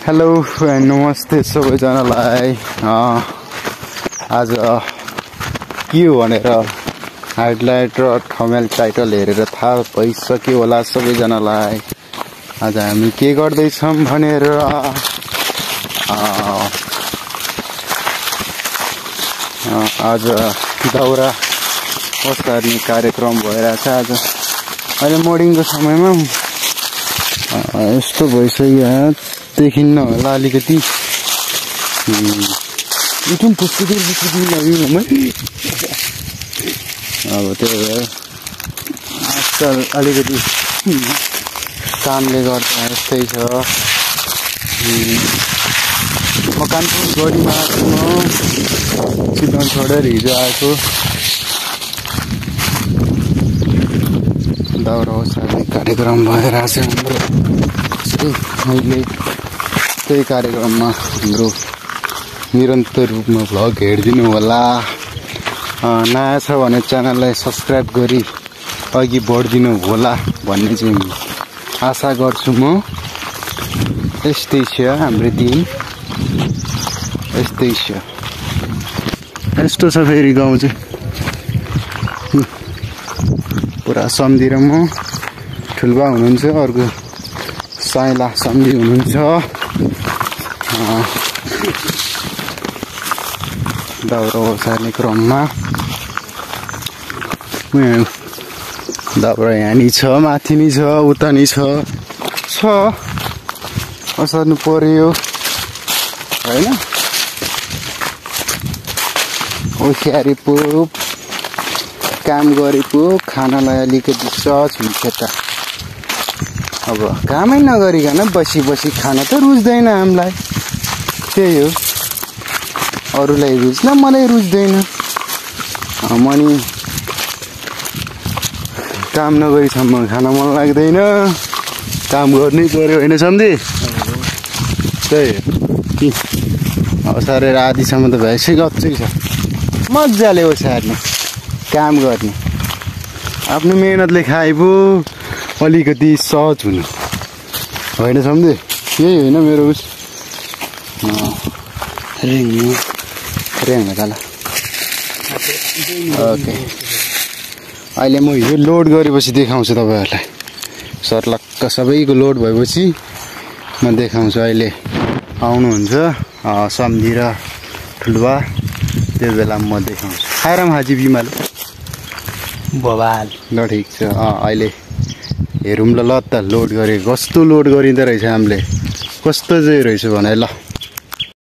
Hello नमस्ते सबैजनालाई। आज के हो भनेर हाइलाइट र थम्बनेल टाइटल हेरेर थाहा भइसक्यो होला सबैजनालाई। आज हामी के गर्दैछौं भनेर आज दाउरा ओसार्ने कार्यक्रम भइरहेछ। आज अहिले मर्निङको समयमा यस्तो भइसक्यो, देखिन्न होला अलिकति। उठौँ अब त्यही भएर आजकल अलिकति कामले गर्दा यस्तै छ। म कानपुर गढीमा आएको, म चितवन छोडेर हिजो आएको। दाउरा ओसार्ने कार्यक्रम भइरहेछ हाम्रो। अहिले त्यही कार्यक्रममा हाम्रो निरन्तर रूपमा भ्लग हेरिदिनु होला। नयाँ छ भने च्यानललाई सब्सक्राइब गरी अघि बढिदिनु होला भन्ने चाहिँ आशा गर्छु म। यस्तै छ हाम्रो दिन, यस्तै छ। यस्तो छ फेरि गाउँ चाहिँ पुरा सम्झिएर म ठुलबा हुनुहुन्छ, अर्को साइला सम्झी हुनुहुन्छ। दाउरा ओसार्ने क्रममा दाउरा यहाँ नि छ, माथि नि छ, उता नि छ ओसार्नु पर्यो हैन। ओस्यारे पो काम गरे पो खानालाई अलिकति सहज हुन्छ त। अब कामै नगरिकन बसी बसी खाना त रुच्दैन हामीलाई, त्यही हो। अरूलाई रुच्न मलाई रुच्दैन। मनी काम नगरीसम्म खाना मन लाग्दैन, काम गर्नै पर्यो होइन सम्झे? त्यही हो। ओसारेर आधीसम्म त भइसक्यो, अझै छ। मजाले ओसार्ने काम गर्ने, आफ्नो मेहनतले खाए पो अलिकति सहज हुनु होइन सम्झे? यही होइन मेरो उस रेङ होला। ओके, अहिले म यो लोड गरेपछि देखाउँछु तपाईँहरूलाई। सर्लक्क सबैको लोड भएपछि म देखाउँछु। अहिले आउनुहुन्छ सम्झिएर ठुलबा, त्यो बेला म देखाउँछु। आराम हाजी बिमाल बबाल ल ठिक छ। अहिले हेरौँ ल त लोड गरे कस्तो लोड गरिँदो रहेछ हामीले, कस्तो चाहिँ रहेछ भने ल।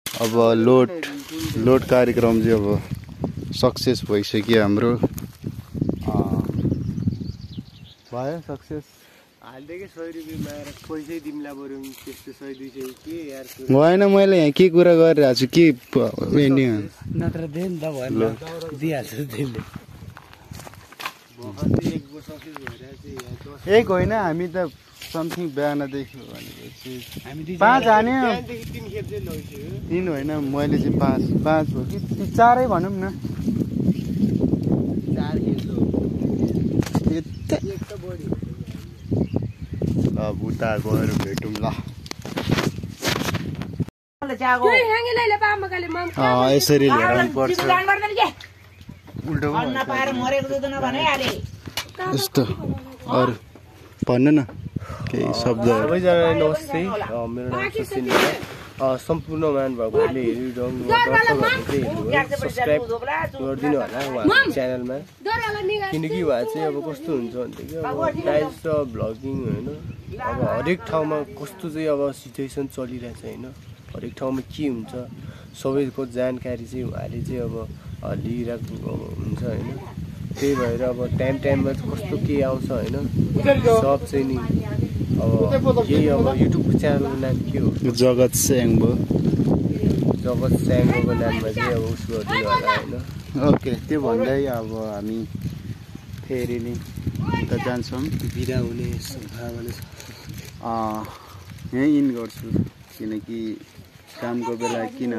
अब लोड कार्यक्रम चाहिँ अब सक्सेस भइसक्यो हाम्रो। भयो सक्सेस। भएन, मैले यहाँ के कुरा गरिरहेको छु, के पेन्डिङ नत्र दे नि त भन्नु दिइहाल्छु त्यसले। एक होइन, हामी त समथिङ बिहानदेखि भनेपछि 5 हान्यो। 3 होइन, मैले चाहिँ 5 हो कि 4 भनौँ न। अब उता गएर भेटौँ ल। यसरी हेराउनु पर्छ। यस्तो अरू भन्नु न केही शब्द। सबैजनालाई नमस्ते, मेरो नाम सुशील हो। सम्पूर्ण महानुभावहरूले हेरिरहनु सब्सक्राइब गरिदिनु होला उहाँको च्यानलमा। किनकि उहाँ चाहिँ अब कस्तो हुन्छ भनेदेखि अब टाइप्स अफ भ्लगिङ होइन, अब हरेक ठाउँमा कस्तो चाहिँ अब सिचुएसन चलिरहेछ होइन, हरेक ठाउँमा के हुन्छ सबैको जानकारी चाहिँ उहाँले चाहिँ अब लिइरहेको हुन्छ होइन। त्यही भएर अब टाइममा कस्तो के आउँछ होइन, सब चाहिँ नि अब यही। अब युट्युब च्यानलको नाम के हो? जगत स्याङ्बो। जगत स्याङ्बोको नाममा चाहिँ अब उस गरिदिनु होला होइन। ओके, त्यो भन्दै अब हामी फेरि नि उता जान्छौँ। बिदा हुने सम्भावना छ। यहीँ इन गर्छु, किनकि कामको बेला किन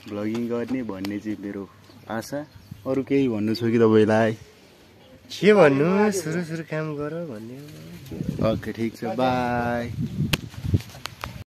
भ्लगिङ गर्ने भन्ने चाहिँ मेरो आशा। अरू केही भन्नु छ कि तपाईँलाई? के भन्नु, सुरु काम गर भन्ने। ओके, ठिक छ, बाई।